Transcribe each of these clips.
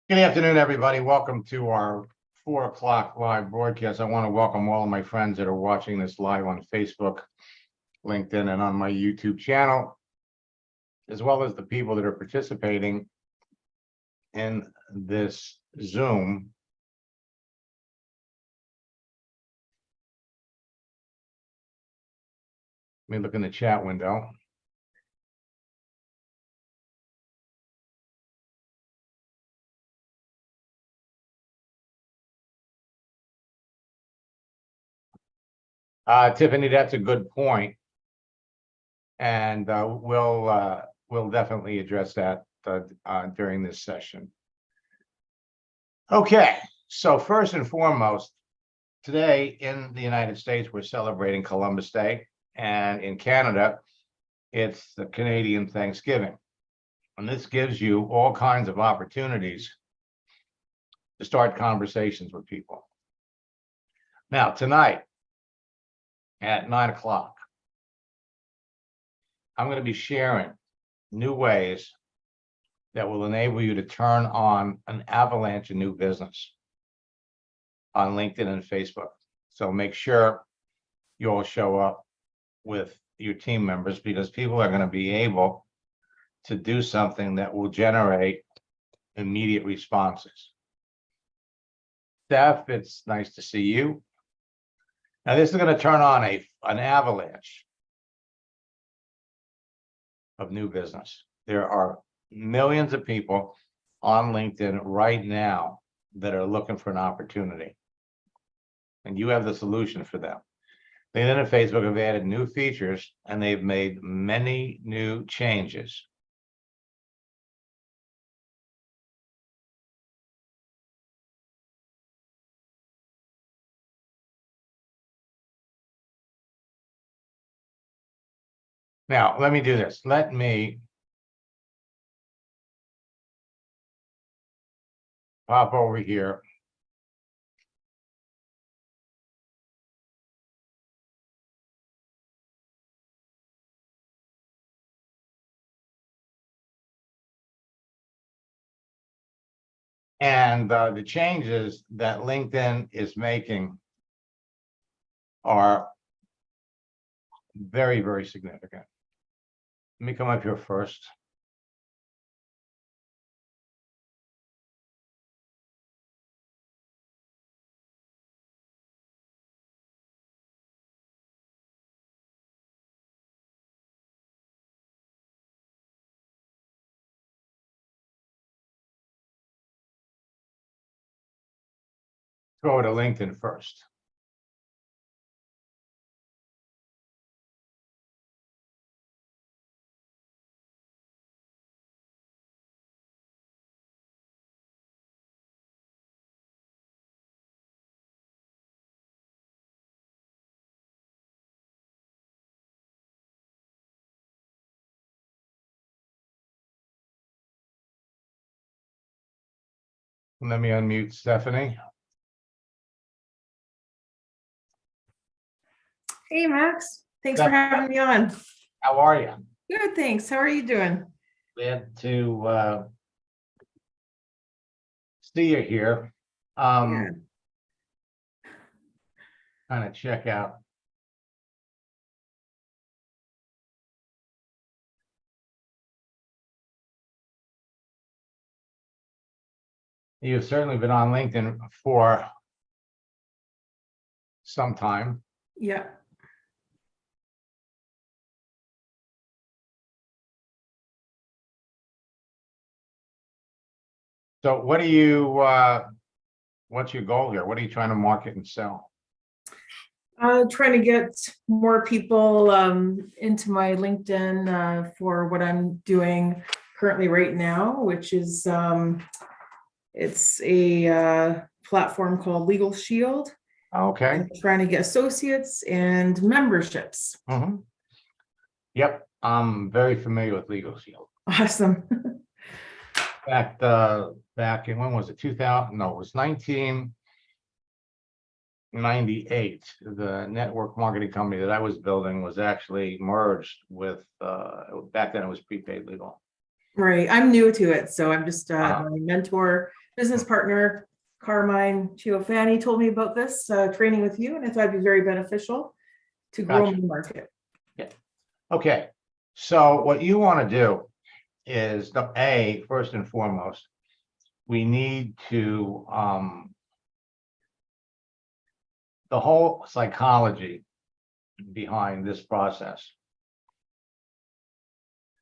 Good afternoon, everybody. Welcome to our 4 o'clock live broadcast. I want to welcome all of my friends that are watching this live on Facebook, LinkedIn, and on my YouTube channel, as well as the people that are participating in this Zoom. Let me look in the chat window. Tiffany, that's a good point. And we'll definitely address that during this session. Okay, so first and foremost, today in the United States, we're celebrating Columbus Day, and in Canada, it's the Canadian Thanksgiving. And this gives you all kinds of opportunities to start conversations with people. Now, tonight at 9 o'clock, I'm going to be sharing new ways that will enable you to turn on an avalanche of new business on LinkedIn and Facebook. So make sure you all show up with your team members, because people are going to be able to do something that will generate immediate responses. Steph, it's nice to see you. Now, this is going to turn on an avalanche of new business. There are millions of people on LinkedIn right now that are looking for an opportunity, and you have the solution for them. LinkedIn and Facebook have added new features, and they've made many new changes. Now, let me do this. Let me pop over here. And the changes that LinkedIn is making are very, very significant. Let me come up here first. Go to LinkedIn first. Let me unmute Stephanie. Hey, Max. Thanks for having me on. How are you? Good, thanks. How are you doing? Glad to see you here. Yeah. Kind of check out. You've certainly been on LinkedIn for some time. Yeah. So what do you, what's your goal here? What are you trying to market and sell? Trying to get more people into my LinkedIn for what I'm doing currently right now, which is it's a platform called Legal Shield. Okay. I'm trying to get associates and memberships. Mm-hmm. Yep, I'm very familiar with Legal Shield. Awesome. Back in, when was it? 2000? No, it was 1998. The network marketing company that I was building was actually merged with, back then it was Prepaid Legal. Right. I'm new to it, so I'm just my mentor business partner, Carmine Ciofani, told me about this training with you, and I thought it'd be very beneficial to grow Gotcha. my market. Okay, so what you want to do is first and foremost, we need to the whole psychology behind this process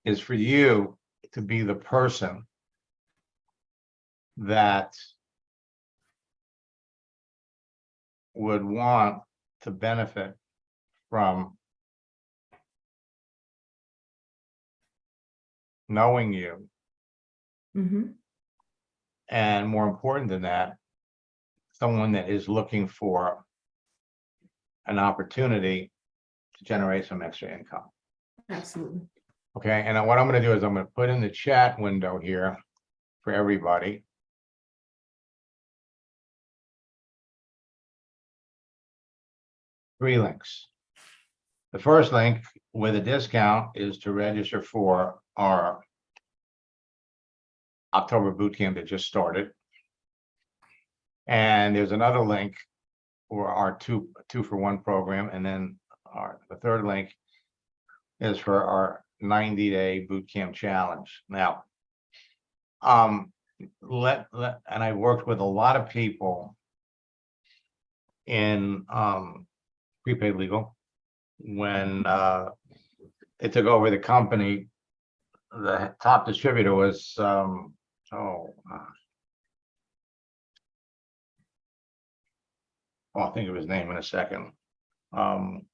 is for you to be the person that would want to benefit from knowing you, Mhm. and more important than that, someone that is looking for an opportunity to generate some extra income. Absolutely. Okay, and what I'm going to do is I'm going to put in the chat window here for everybody. Three links. The first link with a discount is to register for our October boot camp that just started. And there's another link for our two for one program. And then the third link is for our 90-day boot camp challenge. Now, and I worked with a lot of people in prepaid legal when they took over the company. The top distributor was I'll think of his name in a second. Having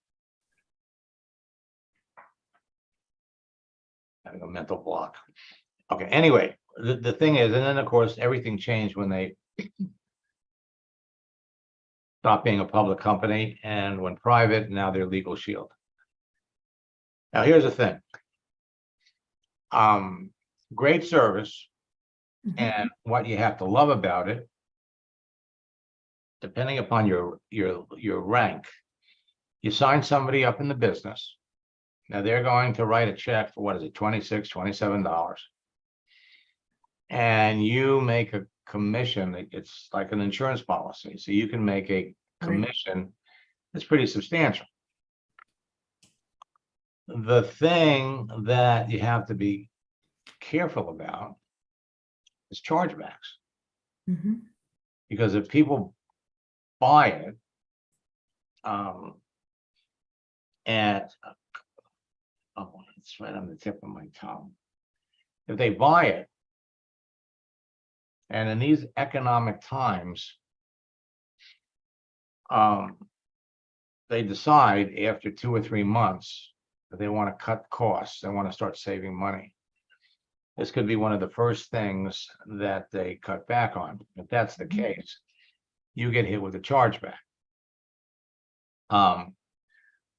a mental block. Okay, anyway, the thing is, and then of course everything changed when they stopped being a public company and went private. Now they're Legal Shield. Now here's the thing. Great service, and what you have to love about it, depending upon your rank, you sign somebody up in the business. Now they're going to write a check for, what is it, $26, $27. And you make a commission. It's like an insurance policy. So you can make a commission that's pretty substantial. The thing that you have to be careful about is chargebacks. Because if people buy it at, it's right on the tip of my tongue. If they buy it, and in these economic times, they decide after 2 or 3 months that they want to cut costs, they want to start saving money. This could be one of the first things that they cut back on. If that's the case, you get hit with a chargeback.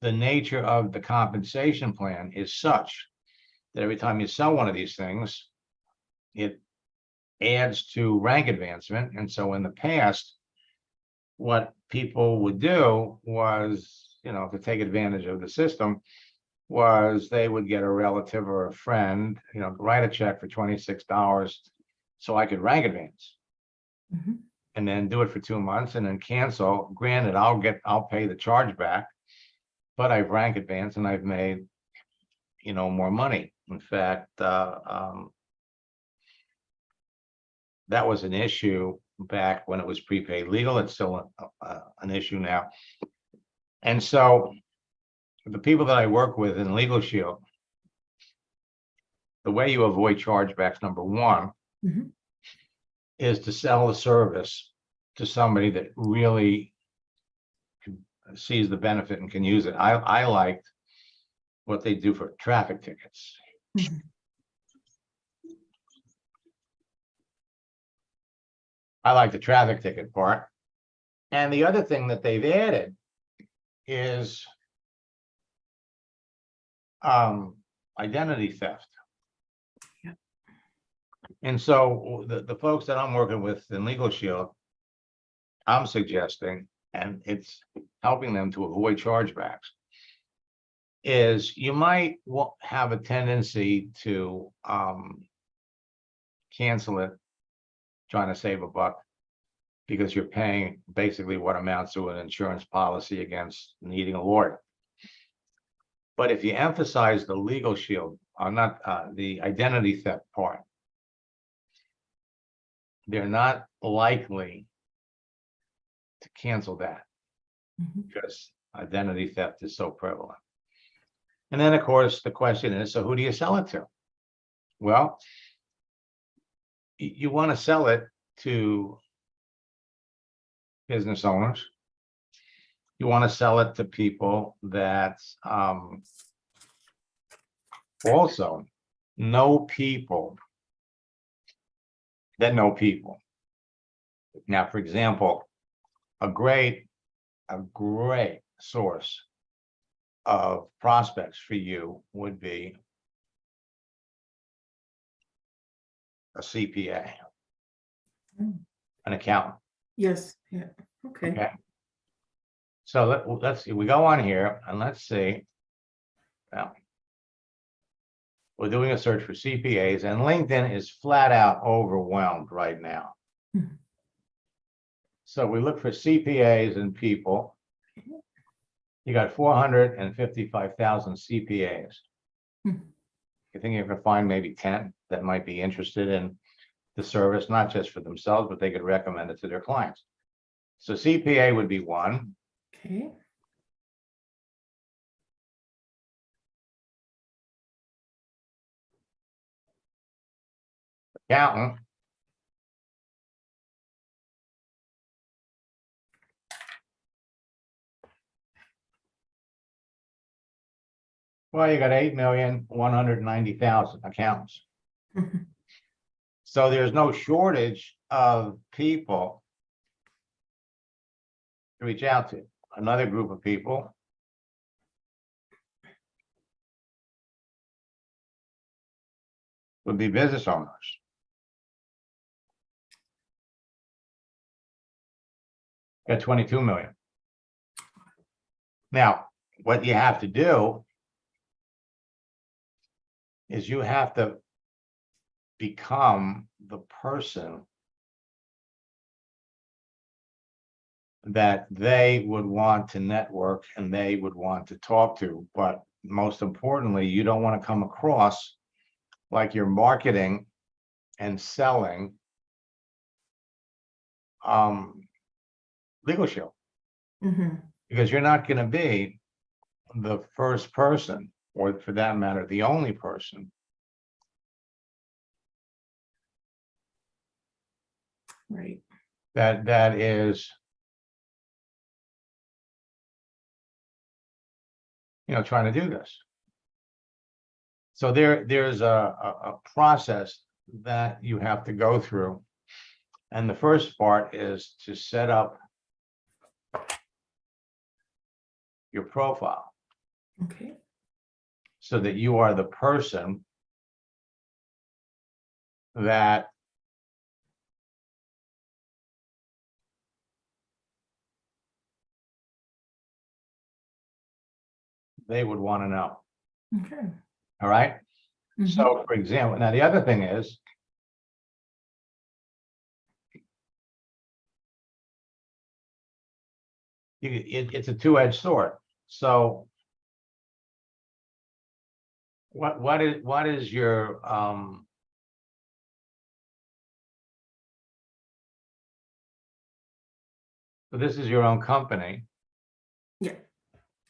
The nature of the compensation plan is such that every time you sell one of these things, it adds to rank advancement. And so in the past, what people would do was, to take advantage of the system, was they would get a relative or a friend, write a check for $26 so I could rank advance. And then do it for 2 months and then cancel. Granted, I'll pay the charge back, but I've rank advanced and I've made, more money. In fact, that was an issue back when it was prepaid legal. It's still an issue now. And so the people that I work with in Legal Shield, the way you avoid chargebacks, number one, is to sell the service to somebody that really sees the benefit and can use it. I liked what they do for traffic tickets. I like the traffic ticket part. And the other thing that they've added is identity theft. And so the folks that I'm working with in Legal Shield, I'm suggesting, and it's helping them to avoid chargebacks, is you might have a tendency to cancel it trying to save a buck because you're paying basically what amounts to an insurance policy against needing a lawyer. But if you emphasize the legal shield, not the identity theft part, they're not likely to cancel that Mhm. because identity theft is so prevalent. And then, of course, the question is, so who do you sell it to? Well, you want to sell it to business owners. You want to sell it to people that also know people that know people. Now, for example, a great source of prospects for you would be a CPA, Mm. an accountant. Yes, yeah, okay. Okay. So let's see, we go on here and let's see. Now, we're doing a search for CPAs and LinkedIn is flat out overwhelmed right now. Mhm. So we look for CPAs and people. You got 455,000 CPAs. Hmm. You think you can find maybe 10 that might be interested in the service, not just for themselves, but they could recommend it to their clients. So CPA would be one. Okay, Accountant. Well, you got 8,190,000 accountants. Mhm. So there's no shortage of people to reach out to. Another group of people would be business owners. Got 22 million. Now, what you have to do is you have to become the person that they would want to network and they would want to talk to. But most importantly, you don't want to come across like you're marketing and selling Legal Shield, Mhm. because you're not going to be the first person, or for that matter, the only person Right. that is, trying to do this. So there's a process that you have to go through. And the first part is to set up your profile Okay. so that you are the person that they would want to know. Okay. All right. Mhm. So, for example, now the other thing is, it's a two-edged sword. So what is your so this is your own company, Yeah,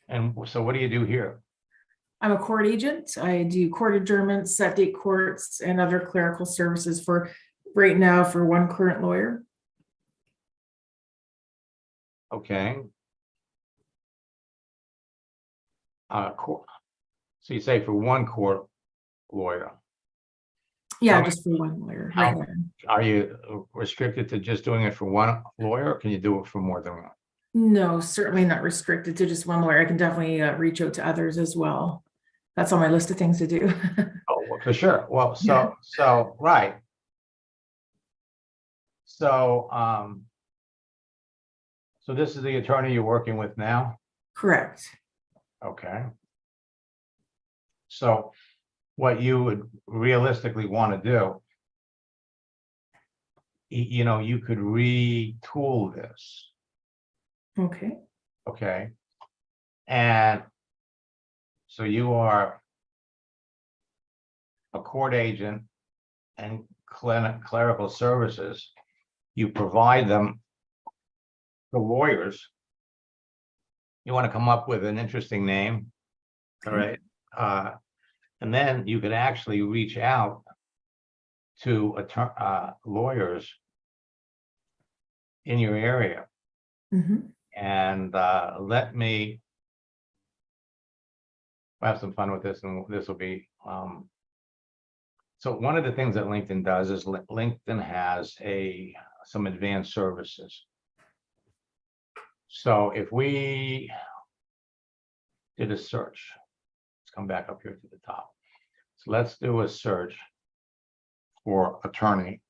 and so what do you do here? I'm a court agent. I do court adjournments, set date courts, and other clerical services for right now for one current lawyer. Okay. Court. So you say for one court lawyer. Yeah, How- just for one lawyer how- right now. Are you restricted to just doing it for one lawyer, or can you do it for more than one? No, certainly not restricted to just one lawyer. I can definitely reach out to others as well. That's on my list of things to do. Oh, well, for sure. Well, Yeah. so right. So so this is the attorney you're working with now? Correct. Okay. So what you would realistically want to do you know, you could retool this, Okay. okay? And so you are a court agent and clerical services. You provide them to lawyers. You want to come up with an interesting name, all right? And then you could actually reach out to lawyers in your area Mhm. and let me have some fun with this, and this will be so one of the things that LinkedIn does is LinkedIn has some advanced services. So if we did a search, let's come back up here to the top. So let's do a search for attorney.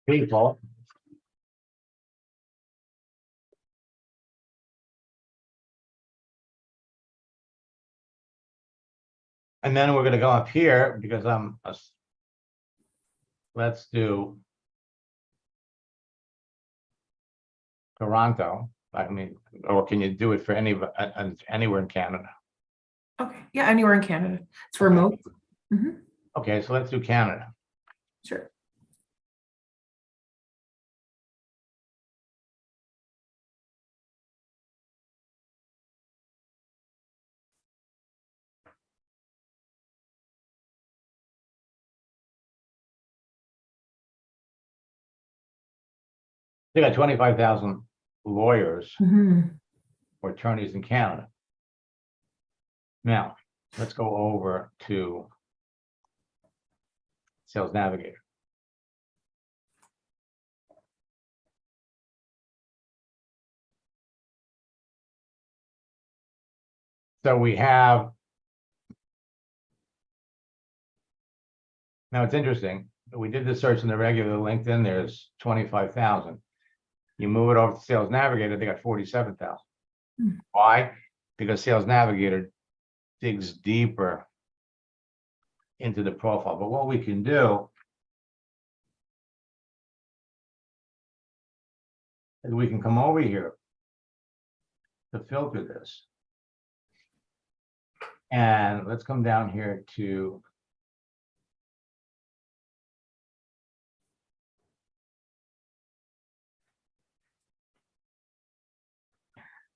People. And then we're going to go up here because let's do Toronto. I mean, or can you do it for anywhere in Canada? Okay. Yeah, anywhere in Canada. It's remote. Mhm. Okay, so let's do Canada. Sure. They got 25,000 lawyers Mhm. or attorneys in Canada. Now, let's go over to Sales Navigator. So we have, now it's interesting, we did the search in the regular LinkedIn, there's 25,000. You move it over to Sales Navigator, they got 47,000. Hmm. Why? Because Sales Navigator digs deeper into the profile. But what we can do is we can come over here to filter this. And let's come down here to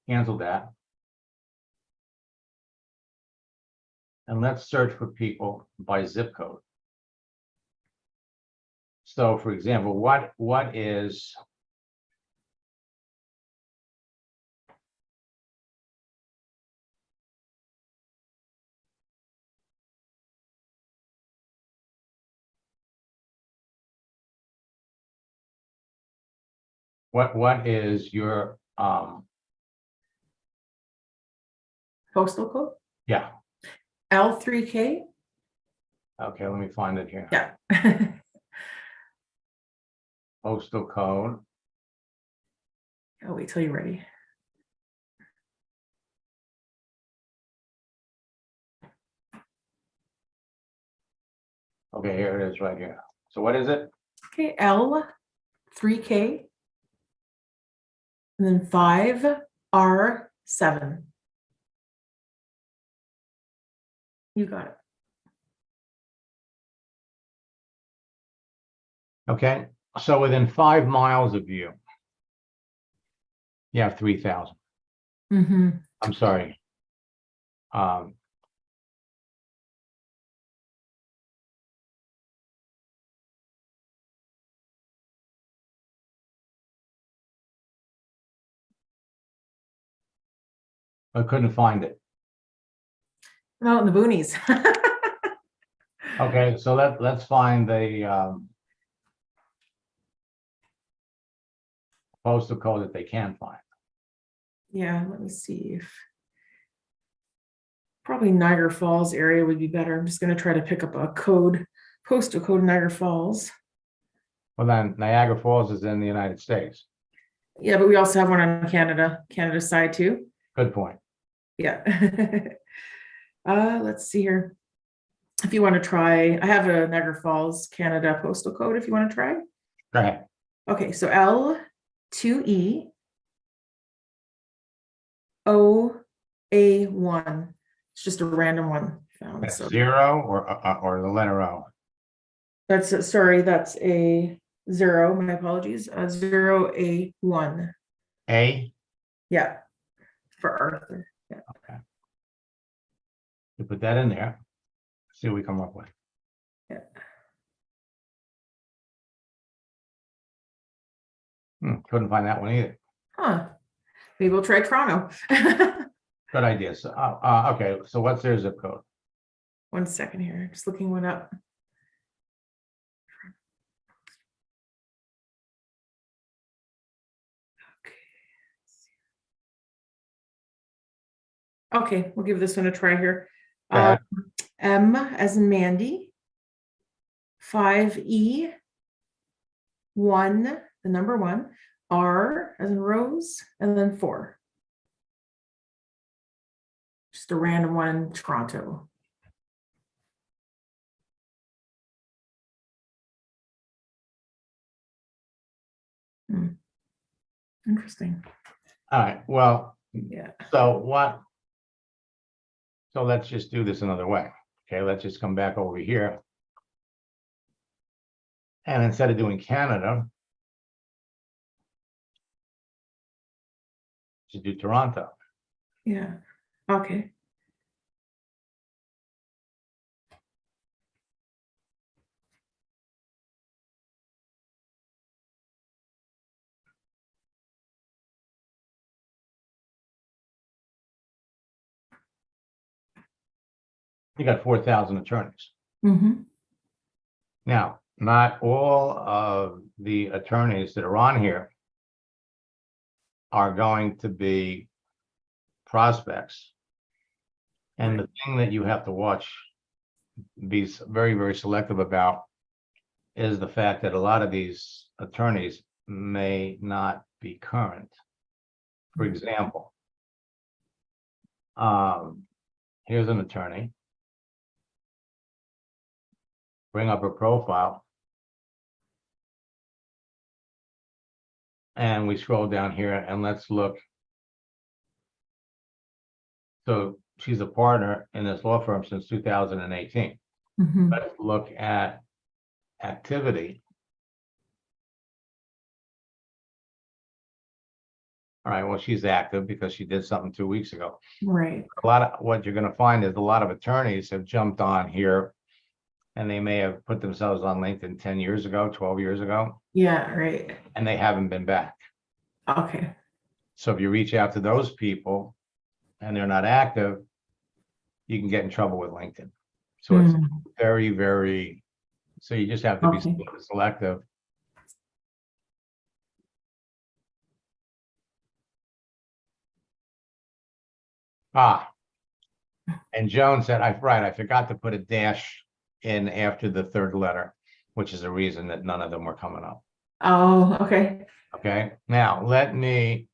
cancel that. And let's search for people by zip code. So for example, what is what is your Postal code? yeah, L3K? okay, let me find it here. Yeah. Postal code. I'll wait till you're ready. Okay, here it is right here. So what is it? Okay, L3K. And then 5R7. You got it. Okay, so within 5 miles of you, you have 3,000. Mm-hmm. I'm sorry. I couldn't find it. I'm out in the boonies. Okay, so let's find the postal code that they can find. Yeah, let me see if probably Niagara Falls area would be better. I'm just going to try to pick up a code, postal code Niagara Falls. Well, then Niagara Falls is in the United States. Yeah, but we also have one on Canada side too. Good point. Yeah. Let's see here. If you want to try, I have a Niagara Falls, Canada postal code if you want to try. Go ahead. Okay, so L2E OA1. It's just a random one found. That's So 0 or the letter O. that's sorry, that's a 0. My apologies. 0A1. A. Yeah, for Arthur. Yeah. You put that in there. See what we come up with. Yeah. Couldn't find that one either. Huh. Maybe we'll try Toronto. Good idea. So, okay. So what's their zip code? 1 second here. Just looking one up. Okay, we'll give this one a try here. Go ahead. M as in Mandy. 5E 1, the number 1. R as in Rose, and then 4. Just a random one in Toronto. Interesting. All right. Well, Yeah. so what? So let's just do this another way. Okay, let's just come back over here. And instead of doing Canada, just do Toronto. Yeah. Okay. You got 4,000 attorneys. Mm-hmm. Now, not all of the attorneys that are on here are going to be prospects. And the thing that you have to watch, be very, very selective about, is the fact that a lot of these attorneys may not be current. For example, here's an attorney. Bring up her profile. And we scroll down here and let's look. So she's a partner in this law firm since 2018. Mm-hmm. Let's look at activity. All right, well, she's active because she did something 2 weeks ago. Right. A lot of what you're going to find is a lot of attorneys have jumped on here and they may have put themselves on LinkedIn 10 years ago, 12 years ago, Yeah, right. and they haven't been back. Okay. So if you reach out to those people and they're not active, you can get in trouble with LinkedIn. So it's very, very, so you just have to be Okay. selective. And Joan said, I forgot to put a dash in after the third letter, which is the reason that none of them were coming up. Oh, okay. Okay, now let me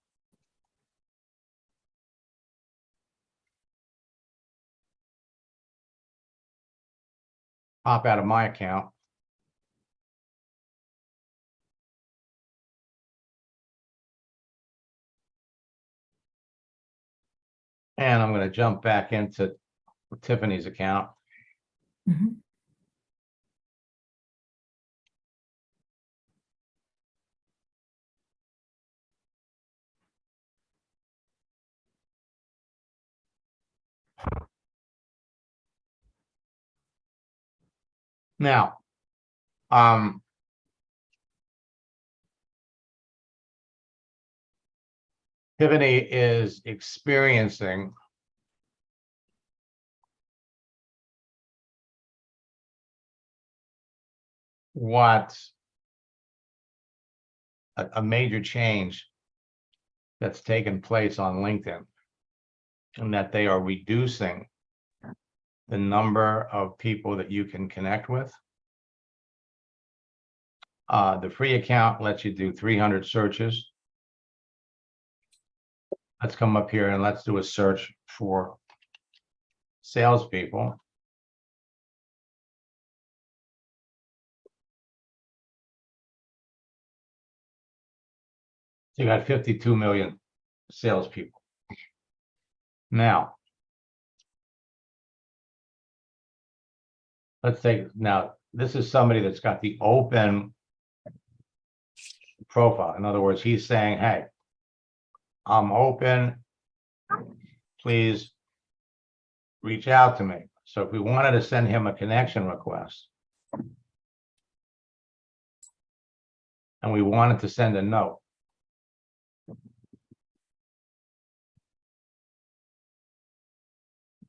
pop out of my account. And I'm going to jump back into Tiffany's account. Mm-hmm. Now, Tiffany is experiencing what a major change that's taken place on LinkedIn, and that they are reducing the number of people that you can connect with. The free account lets you do 300 searches. let's come up here and let's do a search for salespeople. You got 52 million salespeople. Now, let's take, now, this is somebody that's got the open profile. In other words, he's saying, hey, I'm open. Please reach out to me. So if we wanted to send him a connection request and we wanted to send a note,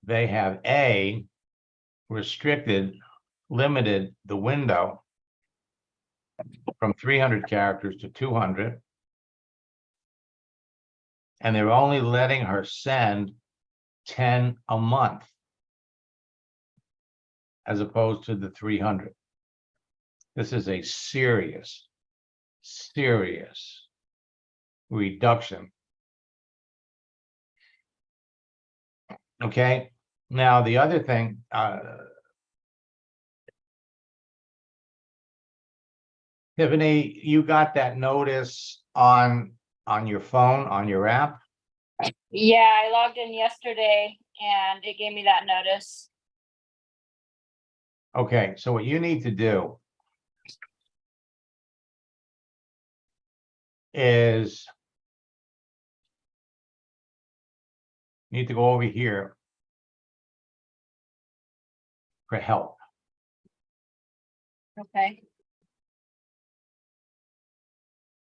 they have restricted, limited the window from 300 characters to 200. And they're only letting her send 10 a month as opposed to the 300. This is a serious reduction. Okay, now the other thing, Tiffany, you got that notice on your phone, on your app? Yeah, I logged in yesterday and it gave me that notice. Okay, so what you need to do is you need to go over here for help. Okay.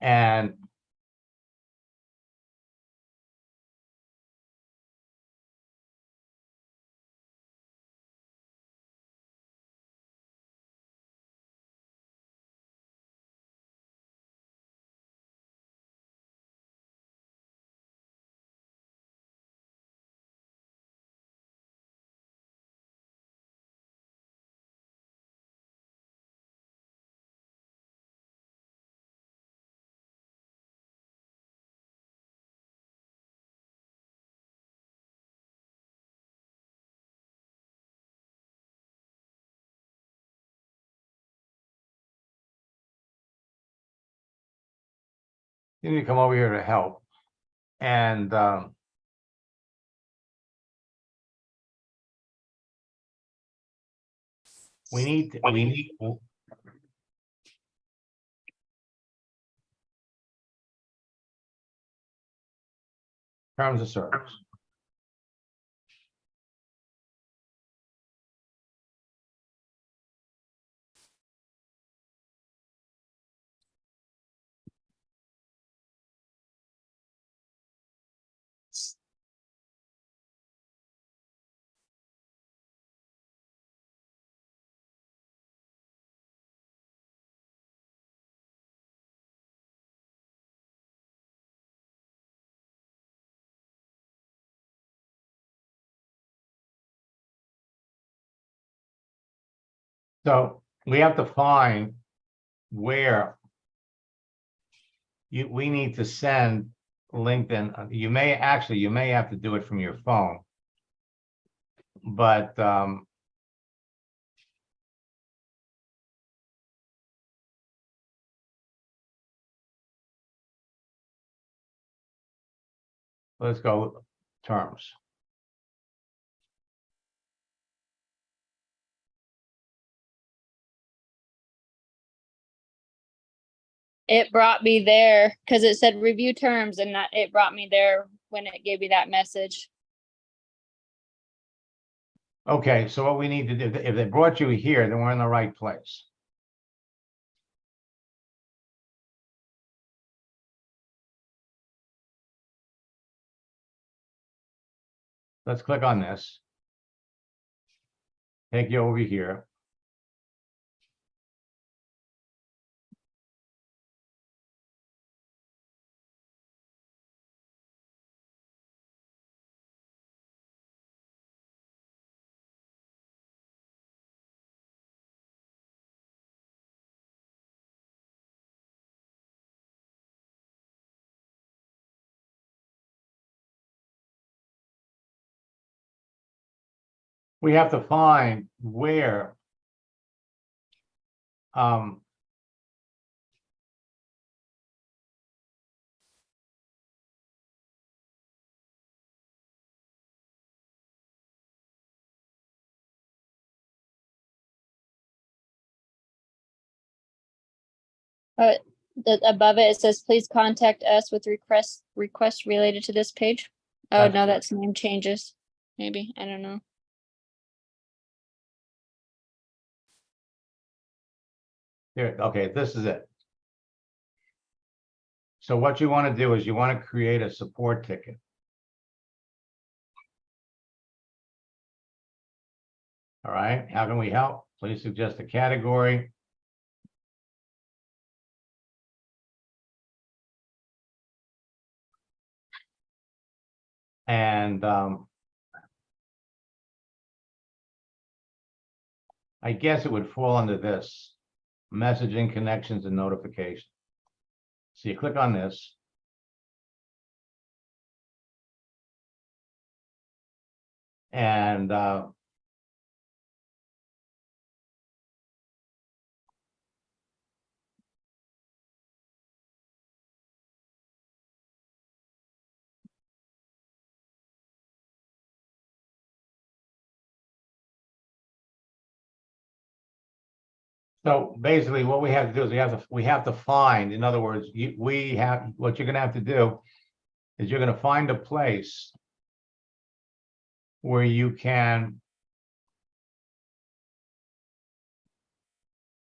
And you need to come over here to help. And we need terms of service. So we have to find where we need to send LinkedIn. You may have to do it from your phone, but let's go terms. It brought me there because it said review terms and that it brought me there when it gave me that message. Okay, so what we need to do, if they brought you here, then we're in the right place. Let's click on this. Take you over here. we have to find where Above it, it says, please contact us with requests related to this page. Oh, That's no, correct. that's name changes. Maybe, I don't know. here, okay, this is it. So what you want to do is you want to create a support ticket. All right, how can we help? Please suggest a category. And I guess it would fall under this, messaging, connections, and notification. So you click on this. And so basically what we have to do is we have to find, in other words, what you're gonna have to do is you're gonna find a place where you can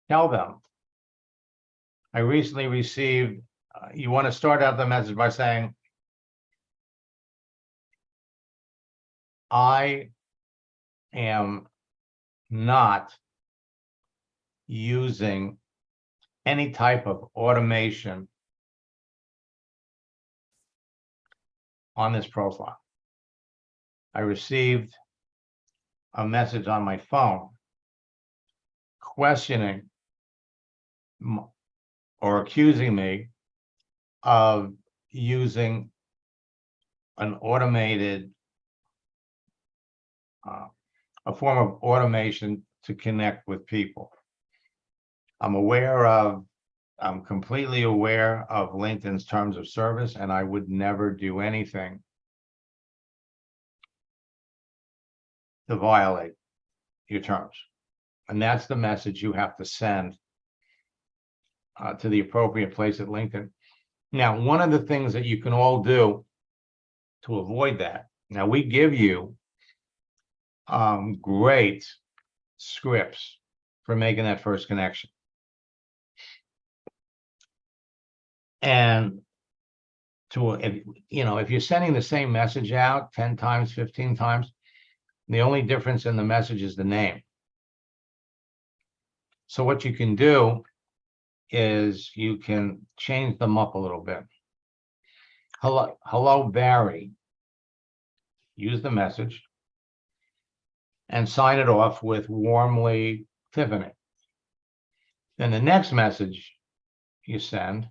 tell them. I recently received, you want to start out the message by saying, I am not using any type of automation on this profile. I received a message on my phone questioning or accusing me of using an automated, a form of automation to connect with people. I'm completely aware of LinkedIn's terms of service, and I would never do anything to violate your terms. And that's the message you have to send to the appropriate place at LinkedIn. Now, one of the things that you can all do to avoid that, now we give you great scripts for making that first connection. And if you're sending the same message out 10 times, 15 times, the only difference in the message is the name. So what you can do is you can change them up a little bit. Hello, Barry. Use the message and sign it off with warmly, Tiffany. Then the next message you send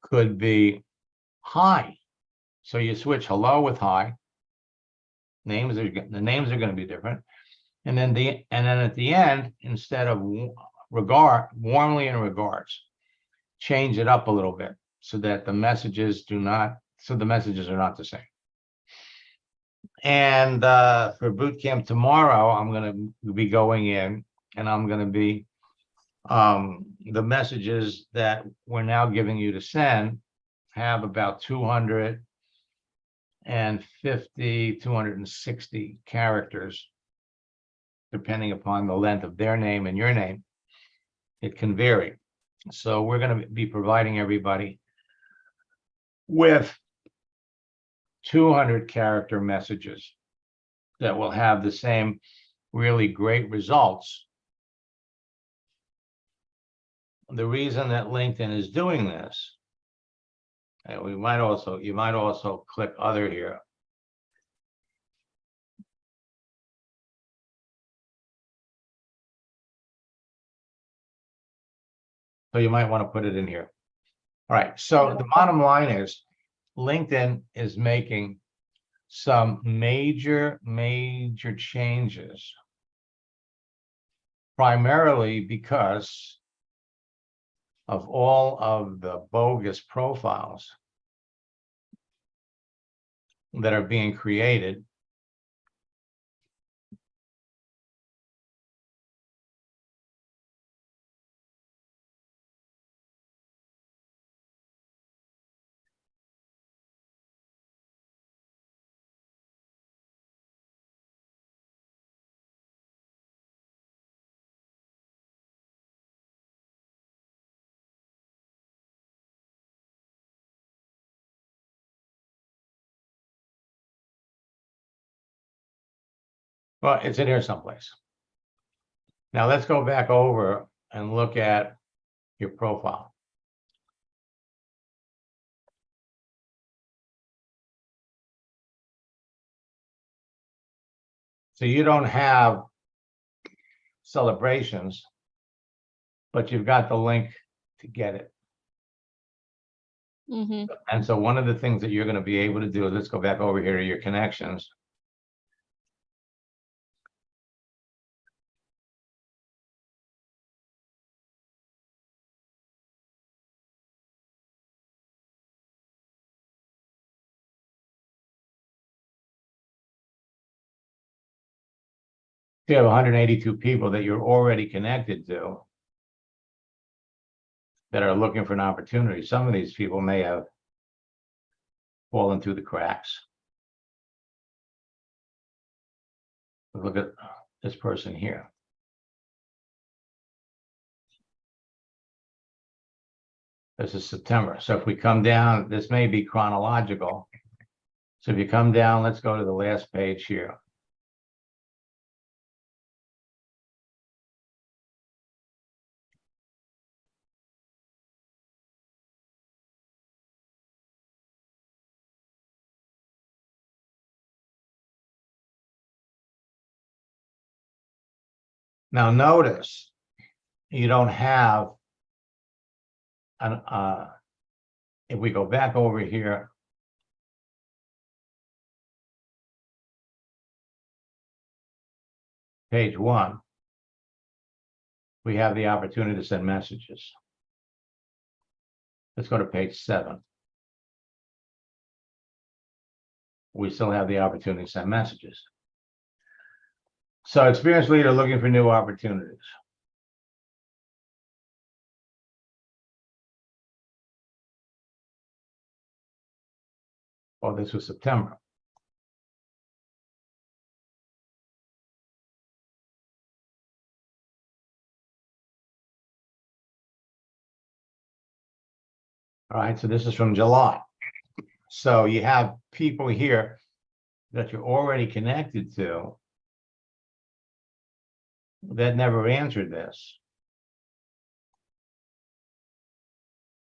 could be hi. So you switch hello with hi. The names are going to be different. And then at the end, instead of warmly in regards, change it up a little bit so that the messages are not the same. And for boot camp tomorrow, I'm going to be going in and I'm going to be the messages that we're now giving you to send have about 250, 260 characters, depending upon the length of their name and your name. It can vary. So we're going to be providing everybody with 200 character messages that will have the same really great results. The reason that LinkedIn is doing this, and you might also click other here. So you might want to put it in here. All right. So the bottom line is LinkedIn is making some major changes. Primarily because of all of the bogus profiles that are being created. Well, it's in here someplace. Now let's go back over and look at your profile. So you don't have celebrations, but you've got the link to get it. Mm-hmm. And so one of the things that you're going to be able to do is, let's go back over here to your connections. You have 182 people that you're already connected to that are looking for an opportunity. Some of these people may have fallen through the cracks. Look at this person here. This is September. So if we come down, this may be chronological. So if you come down, let's go to the last page here. Now notice you don't have an if we go back over here, page 1, we have the opportunity to send messages. Let's go to page 7. We still have the opportunity to send messages. So experienced leader looking for new opportunities. Oh, this was September. All right, so this is from July. So you have people here that you're already connected to that never answered this.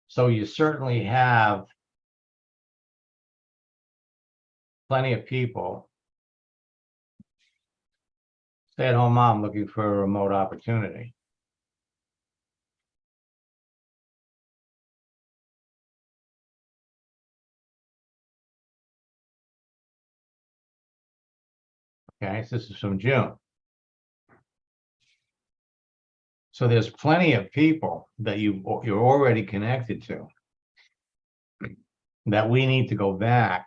So you certainly have plenty of people. Stay-at-home mom looking for a remote opportunity. Okay, so this is from June. So there's plenty of people that you're already connected to that we need to go back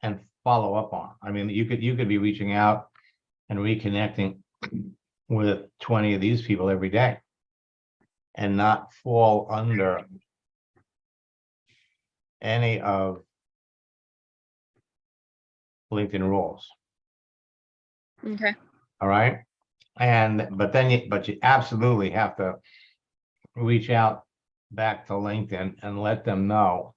and follow up on. I mean, you could be reaching out and reconnecting with 20 of these people every day and not fall under any of LinkedIn rules. Okay. All right. But you absolutely have to reach out back to LinkedIn and let them know.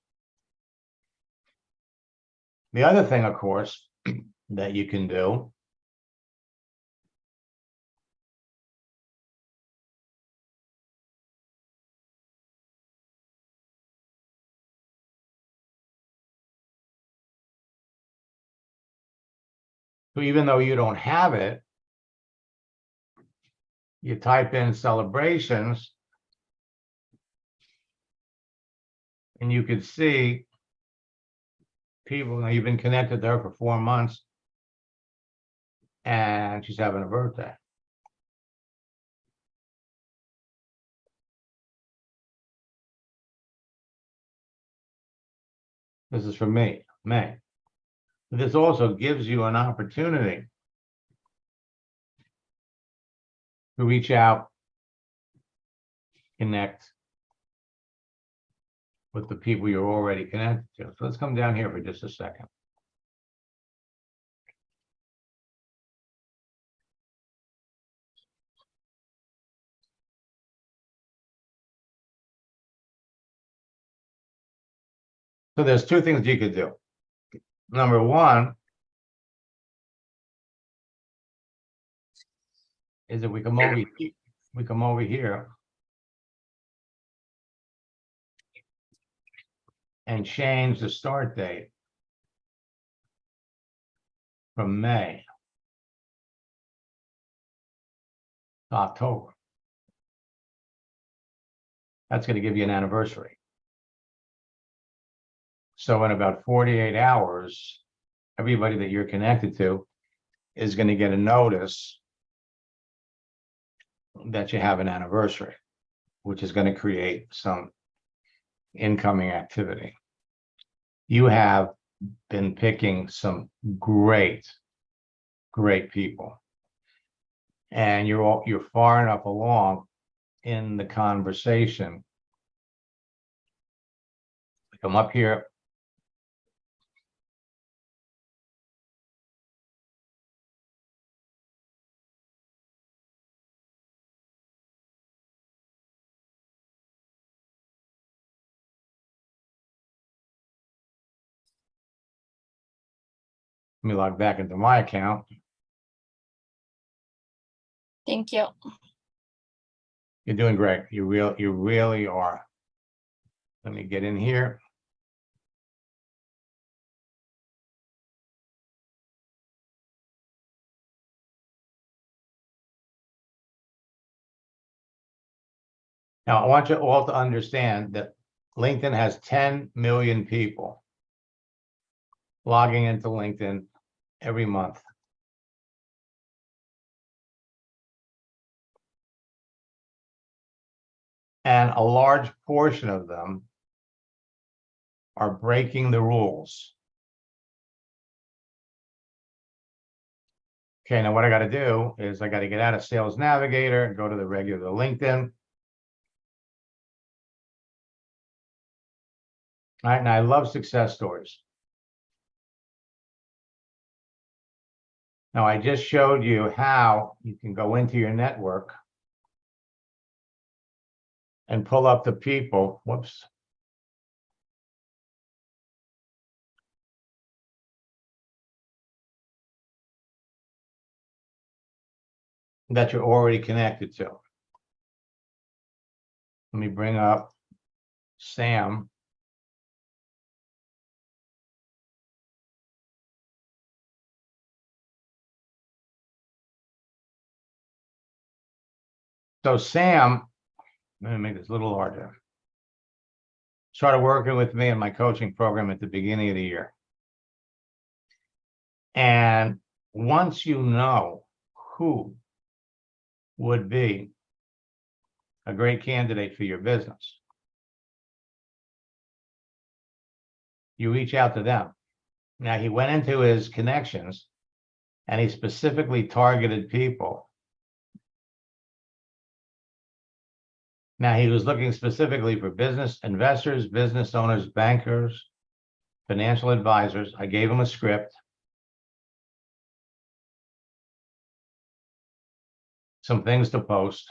The other thing, of course, that you can do so even though you don't have it, you type in celebrations and you could see people, now you've been connected to her for 4 months. And she's having a birthday. This is from me, May. This also gives you an opportunity to reach out, connect with the people you're already connected to. So let's come down here for just a second. So there's two things you could do. Number one is that we come over here and change the start date from May to October. That's going to give you an anniversary. So in about 48 hours, everybody that you're connected to is going to get a notice that you have an anniversary, which is going to create some incoming activity. You have been picking some great people, and you're far enough along in the conversation. Come up here. Let me log back into my account. Thank you. You're doing great. You really are. Let me get in here. Now, I want you all to understand that LinkedIn has 10 million people logging into LinkedIn every month. And a large portion of them are breaking the rules. Okay, now what I got to do is I got to get out of Sales Navigator and go to the regular LinkedIn. All right, and I love success stories. Now, I just showed you how you can go into your network and pull up the people, whoops. That you're already connected to. Let me bring up Sam. So Sam, let me make this a little larger. Started working with me in my coaching program at the beginning of the year. And once you know who would be a great candidate for your business, you reach out to them. Now, he went into his connections and he specifically targeted people. Now, he was looking specifically for business investors, business owners, bankers, financial advisors. I gave him a script, some things to post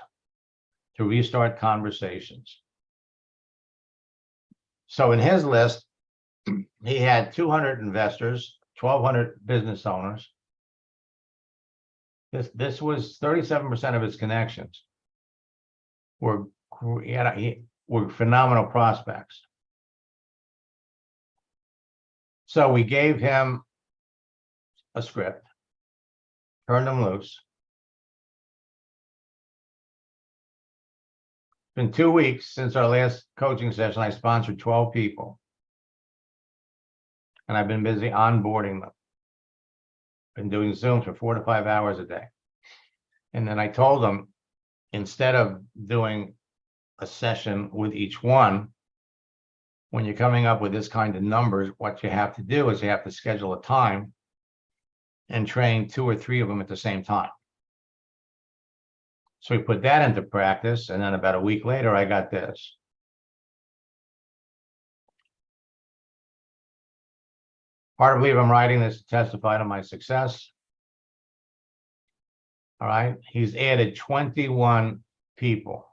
to restart conversations. So in his list, he had 200 investors, 1,200 business owners. This was 37% of his connections were phenomenal prospects. So we gave him a script, turned him loose. It's been 2 weeks since our last coaching session. I sponsored 12 people. And I've been busy onboarding them. Been doing Zooms for 4 to 5 hours a day. And then I told them, instead of doing a session with each one, when you're coming up with this kind of numbers, what you have to do is you have to schedule a time and train 2 or 3 of them at the same time. So we put that into practice, and then about a week later, I got this. Hard to believe I'm writing this to testify to my success. All right, he's added 21 people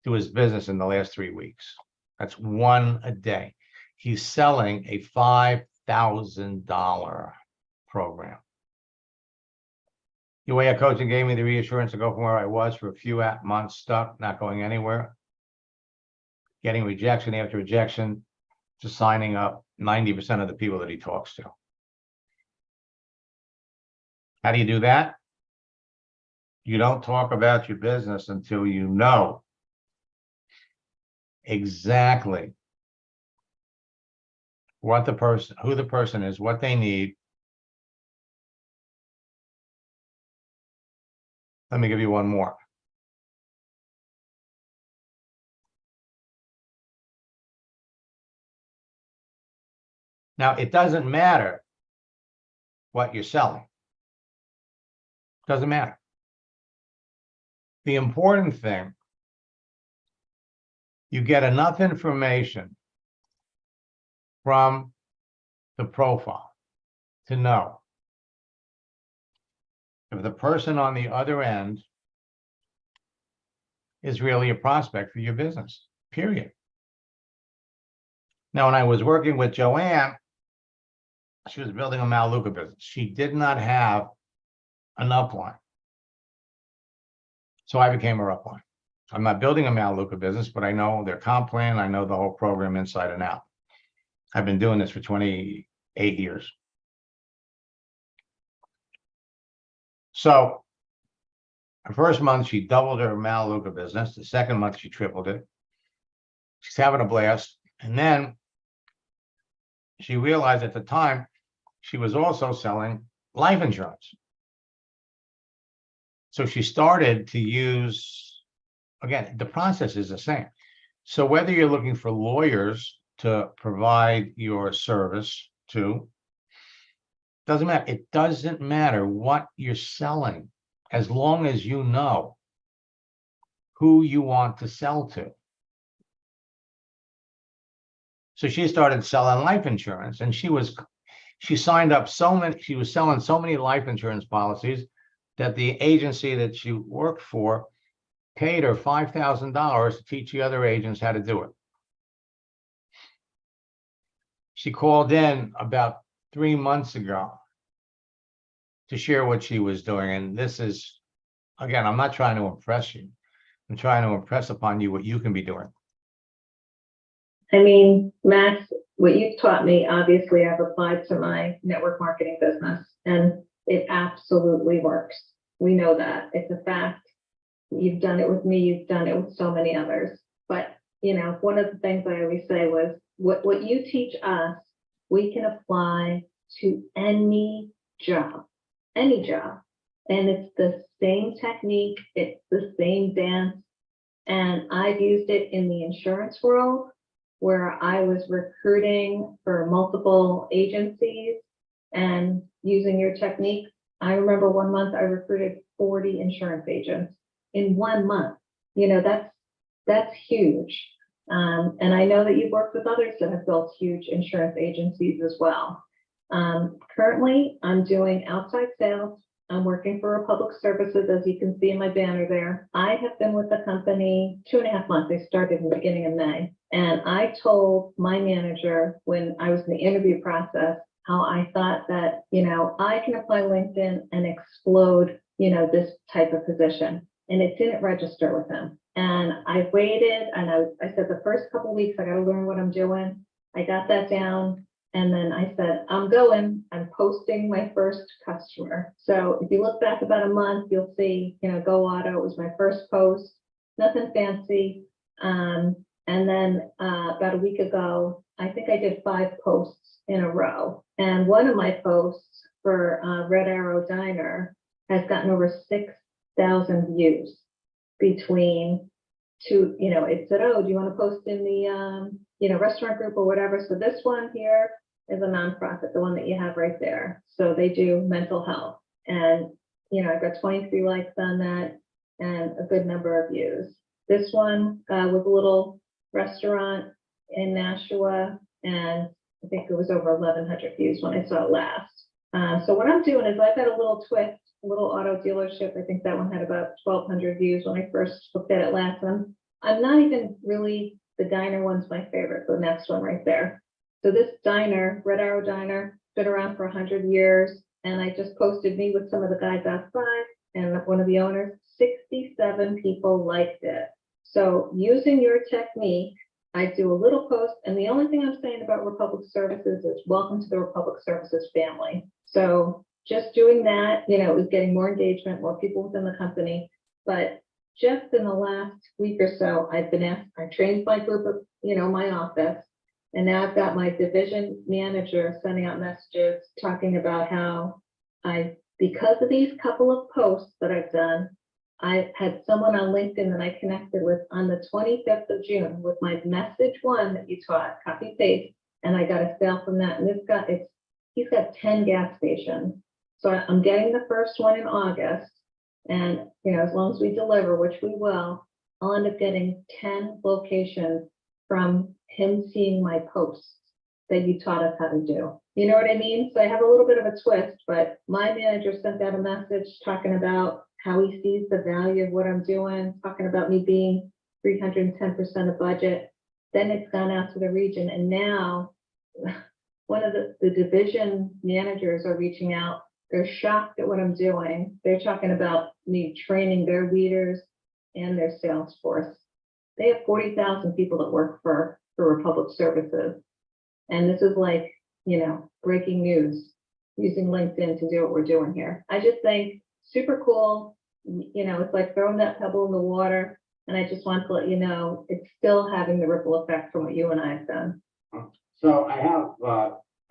to his business in the last 3 weeks. That's 1 a day. He's selling a $5,000 program. UAI coaching gave me the reassurance to go from where I was for a few months stuck, not going anywhere, getting rejection after rejection, to signing up 90% of the people that he talks to. How do you do that? You don't talk about your business until you know exactly what the person, who the person is, what they need. Let me give you one more. Now, it doesn't matter what you're selling. Doesn't matter. The important thing, you get enough information from the profile to know if the person on the other end is really a prospect for your business, period. Now, when I was working with Joanne, she was building a Maluka business. She did not have an upline. So I became her upline. I'm not building a Maluka business, but I know their comp plan. I know the whole program inside and out. I've been doing this for 28 years. So the first month, she doubled her Maluka business. The second month, she tripled it. She's having a blast. And then she realized at the time, she was also selling life insurance. So she started to use, again, the process is the same. So whether you're looking for lawyers to provide your service to, doesn't matter. It doesn't matter what you're selling, as long as you know who you want to sell to. So she started selling life insurance, and she signed up so many, she was selling so many life insurance policies that the agency that she worked for paid her $5,000 to teach the other agents how to do it. She called in about 3 months ago to share what she was doing. And this is, again, I'm not trying to impress you. I'm trying to impress upon you what you can be doing. I mean, Max, what you've taught me, obviously I've applied to my network marketing business, and it absolutely works. We know that. It's a fact. You've done it with me. You've done it with so many others. But, you know, one of the things I always say was, what you teach us, we can apply to any job. And it's the same technique. It's the same dance. And I've used it in the insurance world, where I was recruiting for multiple agencies and using your technique. I remember 1 month I recruited 40 insurance agents in 1 month. You know, that's huge. And I know that you've worked with others that have built huge insurance agencies as well. Currently, I'm doing outside sales. I'm working for Republic Services, as you can see in my banner there. I have been with the company 2.5 months. I started in the beginning of May. And I told my manager when I was in the interview process, how I thought that, you know, I can apply LinkedIn and explode, you know, this type of position. And it didn't register with him. And I waited, and I said the first couple of weeks, I got to learn what I'm doing. I got that down. And then I said, I'm posting my first customer. So if you look back about a month, you'll see, you know, Go Auto, it was my first post, nothing fancy. And then about a week ago, I think I did 5 posts in a row. And one of my posts for Red Arrow Diner has gotten over 6,000 views between two, it said, oh, do you want to post in the, restaurant group or whatever? So this one here is a nonprofit, the one that you have right there. So they do mental health. And, I've got 23 likes on that and a good number of views. This one was a little restaurant in Nashua, and I think it was over 1,100 views when I saw it last. So what I'm doing is I've got a little twist, a little auto dealership. I think that one had about 1,200 views when I first looked at it last time. I'm not even really, the diner one's my favorite, the next one right there. So this diner, Red Arrow Diner, been around for 100 years. And I just posted me with some of the guys outside and one of the owners, 67 people liked it. So using your technique, I do a little post, and the only thing I'm saying about Republic Services is welcome to the Republic Services family. So just doing that, it was getting more engagement, more people within the company. But just in the last week or so, I've been asked, I trained my group of, my office, and now I've got my division manager sending out messages talking about how because of these couple of posts that I've done, I had someone on LinkedIn that I connected with on the 25th of June with my message one that you taught, copy paste, and I got a sale from that. And this guy, he's got 10 gas stations. So I'm getting the first one in August. And, as long as we deliver, which we will, I'll end up getting 10 locations from him seeing my posts that you taught us how to do. You know what I mean? So I have a little bit of a twist, but my manager sent out a message talking about how he sees the value of what I'm doing, talking about me being 310% of budget. Then it's gone out to the region. And now one of the division managers are reaching out. They're shocked at what I'm doing. They're talking about me training their leaders and their sales force. They have 40,000 people that work for Republic Services. And this is like, breaking news, using LinkedIn to do what we're doing here. I just think super cool. It's like throwing that pebble in the water. And I just want to let you know, it's still having the ripple effect from what you and I have done. So I have,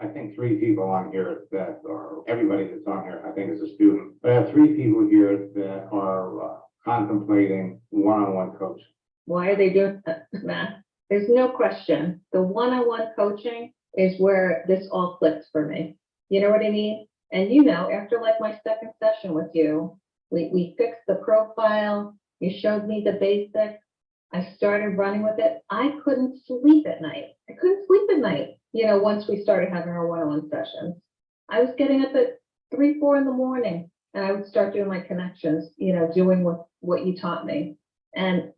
I think 3 people on here that are, everybody that's on here, I think is a student. But I have 3 people here that are contemplating one-on-one coaching. Why are they doing that, Matt? There's no question. The one-on-one coaching is where this all clicks for me. You know what I mean? And after like my second session with you, we fixed the profile. You showed me the basics. I started running with it. I couldn't sleep at night. Once we started having our one-on-one sessions. I was getting up at 3, 4 in the morning, and I would start doing my connections, doing what you taught me. And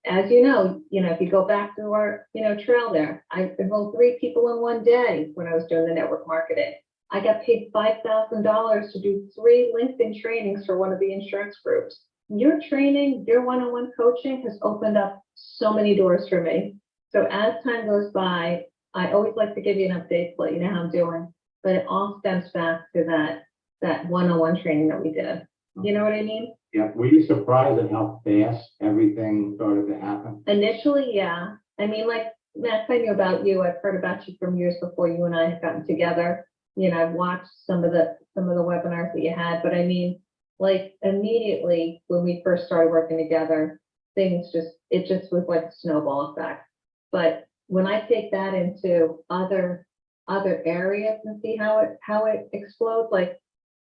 as you know, if you go back to our, trail there, I enrolled 3 people in one day when I was doing the network marketing. I got paid $5,000 to do 3 LinkedIn trainings for one of the insurance groups. Your training, your one-on-one coaching has opened up so many doors for me. So as time goes by, I always like to give you an update, let you know how I'm doing, but it all stems back to that one-on-one training that we did. You know what I mean? Yeah, were you surprised at how fast everything started to happen? Initially, yeah. I mean, like, Max, I knew about you. I've heard about you from years before you and I had gotten together. I've watched some of the webinars that you had, but I mean, like, immediately when we first started working together, it just was like a snowball effect. But when I take that into other areas and see how it explodes, like,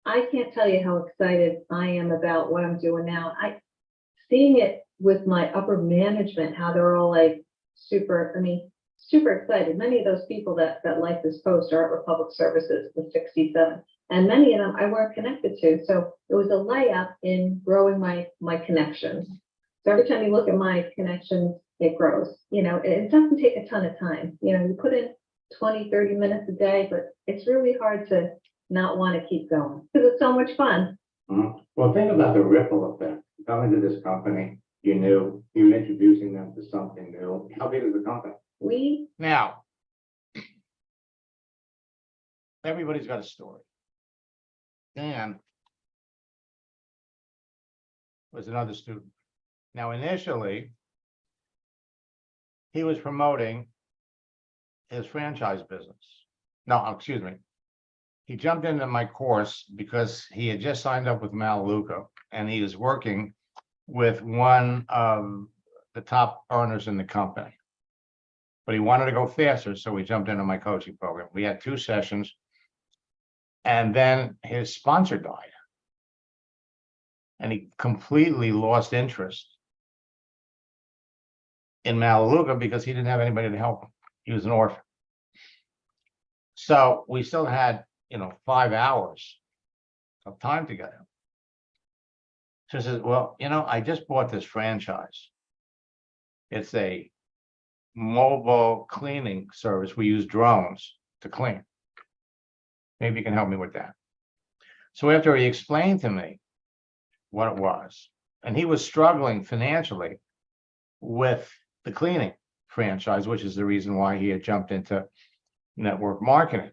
I can't tell you how excited I am about what I'm doing now. Seeing it with my upper management, how they're all like super excited. Many of those people that like this post are at Republic Services, the 67, and many of them I weren't connected to. So it was a layup in growing my connections. So every time you look at my connections, it grows. It doesn't take a ton of time. You put in 20, 30 minutes a day, but it's really hard to not want to keep going because it's so much fun. Mhm. Well, think about the ripple effect. Coming to this company, you're introducing them to something new. How big is the company? Now, everybody's got a story. Dan was another student. Now, initially, he was promoting his franchise business. No, excuse me. He jumped into my course because he had just signed up with Malaluca and he was working with one of the top earners in the company. But he wanted to go faster, so we jumped into my coaching program. We had 2 sessions. And then his sponsor died. And he completely lost interest in Malaluca because he didn't have anybody to help him. He was an orphan. So we still had, 5 hours of time together. So he says, well, I just bought this franchise. It's a mobile cleaning service. We use drones to clean. Maybe you can help me with that. So after he explained to me what it was, and he was struggling financially with the cleaning franchise, which is the reason why he had jumped into network marketing.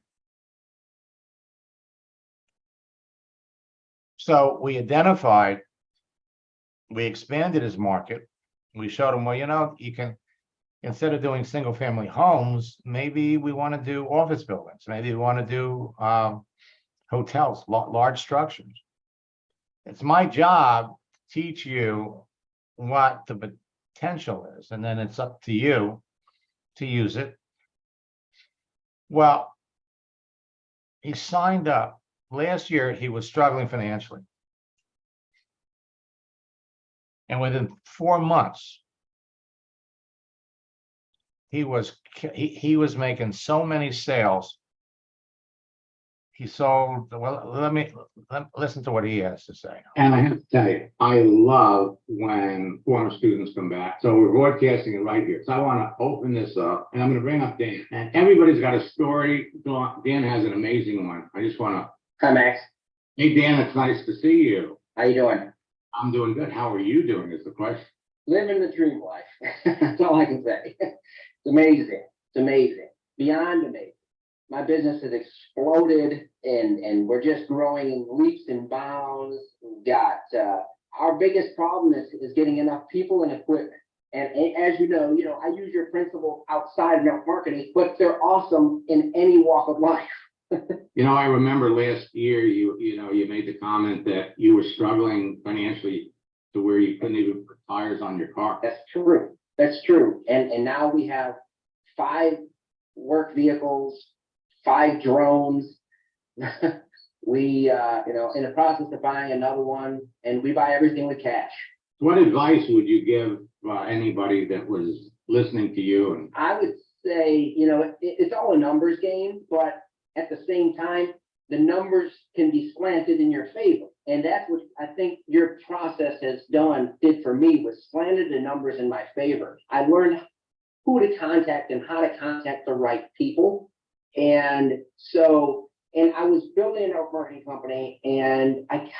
So we expanded his market. We showed him, well, you can, instead of doing single family homes, maybe we want to do office buildings. Maybe we want to do hotels, large structures. It's my job to teach you what the potential is, and then it's up to you to use it. Well, he signed up. Last year, he was struggling financially. And within 4 months, he was making so many sales. He sold, well, listen to what he has to say. And I have to tell you, I love when former students come back. So we're broadcasting it right here. So I want to open this up and I'm going to bring up Dan. And everybody's got a story. Dan has an amazing one. I just want to. Hi, Max. Hey, Dan, it's nice to see you. How you doing? I'm doing good. How are you doing is the question. Living the dream life. That's all I can say. It's amazing. It's amazing. Beyond amazing. My business has exploded and we're just growing in leaps and bounds. We've got our biggest problem is getting enough people and equipment. And as you know, I use your principle outside of network marketing, but they're awesome in any walk of life. I remember last year, you made the comment that you were struggling financially to where you couldn't even put tires on your car. That's true. That's true. And now we have 5 work vehicles, 5 drones. We, in the process of buying another one, and we buy everything with cash. What advice would you give anybody that was listening to you? And I would say, it's all a numbers game, but at the same time, the numbers can be slanted in your favor. And that's what I think your process did for me, was slanted the numbers in my favor. I learned who to contact and how to contact the right people. And I was building a network marketing company, and I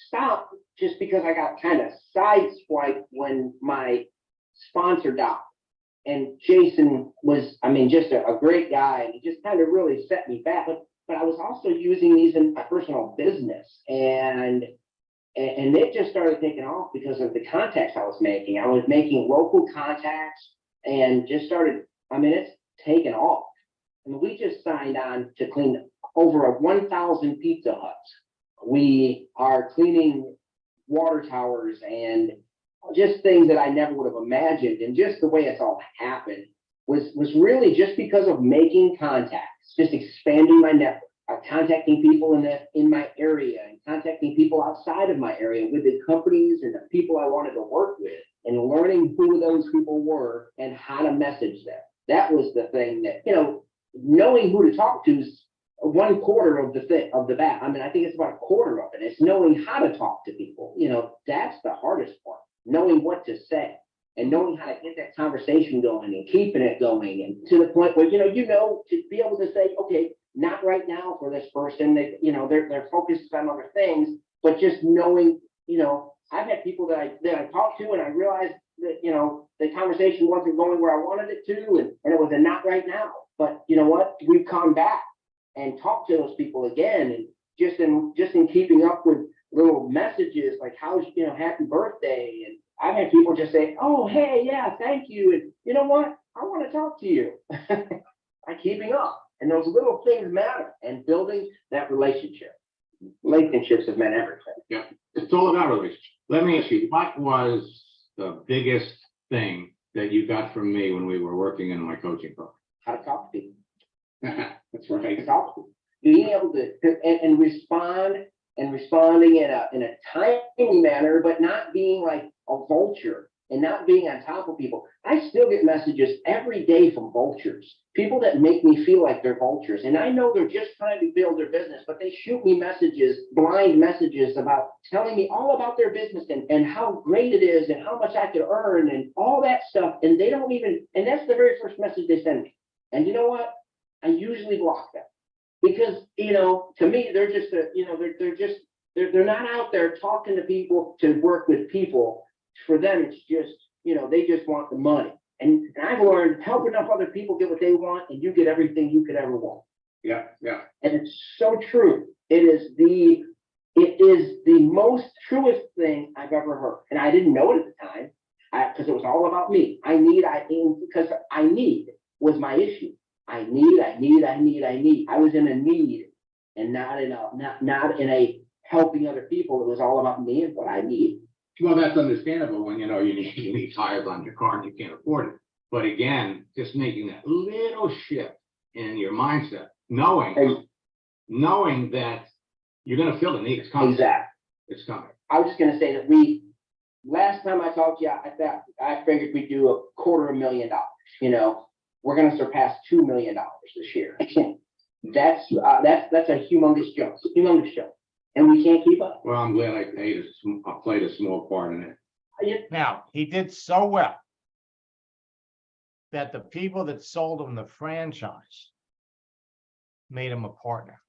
stopped just because I got kind of sideswiped when my sponsor died. And Jason was, just a great guy, and he just kind of really set me back. But I was also using these in my personal business, and it just started taking off because of the contacts I was making. I was making local contacts and just started, it's taken off. And we just signed on to clean over 1,000 Pizza Huts. We are cleaning water towers and just things that I never would have imagined. And just the way it's all happened was really just because of making contacts, just expanding my network, contacting people in my area and contacting people outside of my area with the companies and the people I wanted to work with, and learning who those people were and how to message them. That was the thing that, knowing who to talk to is 1/4 of the bat. I think it's about 1/4 of it. It's knowing how to talk to people. That's the hardest part. Knowing what to say and knowing how to get that conversation going and keeping it going, and to the point where, to be able to say, okay, not right now for this person, that, they're focused on other things, but just knowing, I've had people that I talked to and I realized that, the conversation wasn't going where I wanted it to, and it was a not right now. But you know what? We've come back and talked to those people again, and just in keeping up with little messages like, how's, happy birthday. And I've had people just say, oh, hey, yeah, thank you. And you know what? I want to talk to you. By keeping up. And those little things matter and building that relationship. Relationships have meant everything. It's all about relationship. Let me ask you, what was the biggest thing that you got from me when we were working in my coaching program? How to talk to people. That's right. Talk to them. Being able and respond and responding in a timely manner, but not being like a vulture and not being on top of people. I still get messages every day from vultures, people that make me feel like they're vultures. And I know they're just trying to build their business, but they shoot me messages, blind messages about telling me all about their business and how great it is and how much I could earn and all that stuff. And they don't even, and that's the very first message they send me. And you know what? I usually block them because, to me, they're just, they're not out there talking to people to work with people. For them, it's just, they just want the money. And I've learned help enough other people get what they want and you get everything you could ever want. Yeah. And it's so true. It is the most truest thing I've ever heard. And I didn't know it at the time because it was all about me. Because I need was my issue. I need. I was in a need and not in a helping other people. It was all about me and what I need. Well, that's understandable when you need tires on your car and you can't afford it. But again, just making that little shift in your mindset, knowing that you're going to feel the need. It's coming. Exactly. It's coming. I was just going to say that last time I talked to you, I figured we'd do $250,000. We're going to surpass $2 million this year. That's a humongous jump. And we can't keep up. Well, I'm glad I played a small part in it. Now, he did so well that the people that sold him the franchise made him a partner.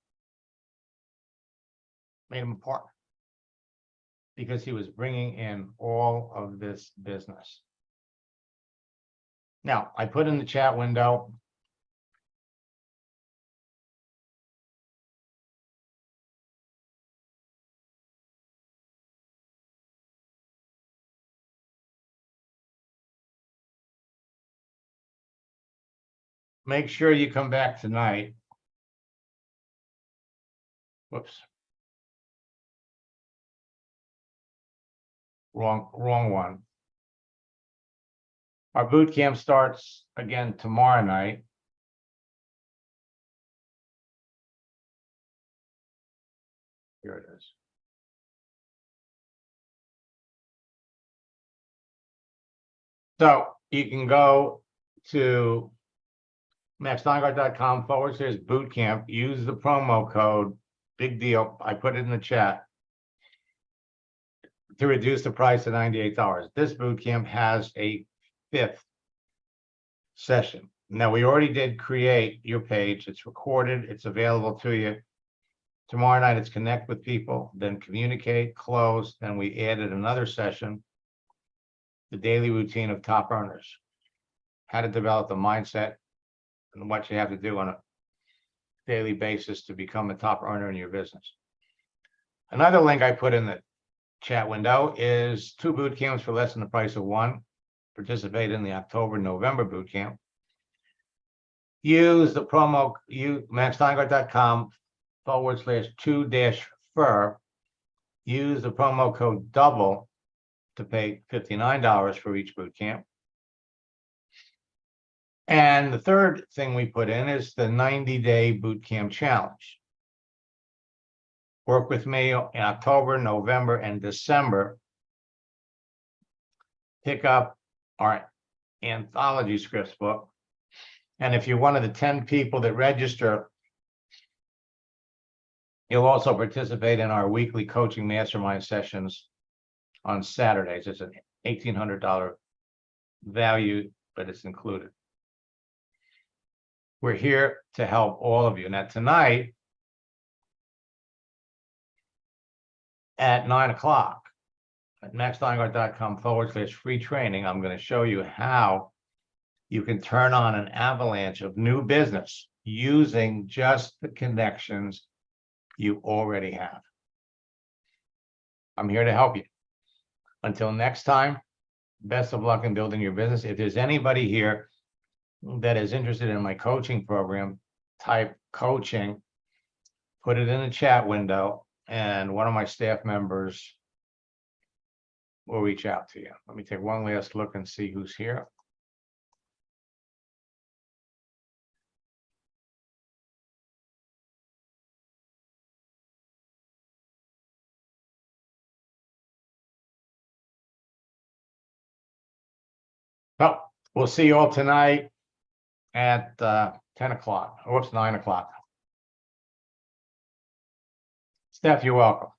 Because he was bringing in all of this business. Now, I put in the chat window. Make sure you come back tonight. Whoops. Wrong one. Our boot camp starts again tomorrow night. Here it is. So you can go to maxsteingart.com/bootcamp, use the promo code, big deal. I put it in the chat to reduce the price to $98. This boot camp has a 5th session. Now, we already did create your page. It's recorded. It's available to you. Tomorrow night, it's connect with people, then communicate, close. Then we added another session, the daily routine of top earners, how to develop the mindset and what you have to do on a daily basis to become a top earner in your business. Another link I put in the chat window is 2 boot camps for less than the price of 1. Participate in the October-November boot camp. Use the promo, maxsteingart.com/2-FUR. Use the promo code DOUBLE to pay $59 for each boot camp. And the third thing we put in is the 90-day boot camp challenge. Work with me in October, November, and December. Pick up our anthology scripts book. And if you're one of the 10 people that register, you'll also participate in our weekly coaching mastermind sessions on Saturdays. It's an $1,800 value, but it's included. We're here to help all of you. Now, tonight at 9 o'clock at maxsteingart.com/free training, I'm going to show you how you can turn on an avalanche of new business using just the connections you already have. I'm here to help you. Until next time, best of luck in building your business. If there's anybody here that is interested in my coaching program, type coaching, put it in the chat window, and one of my staff members will reach out to you. Let me take one last look and see who's here. Well, we'll see you all tonight at 10 o'clock. Whoops, 9 o'clock. Steph, you're welcome.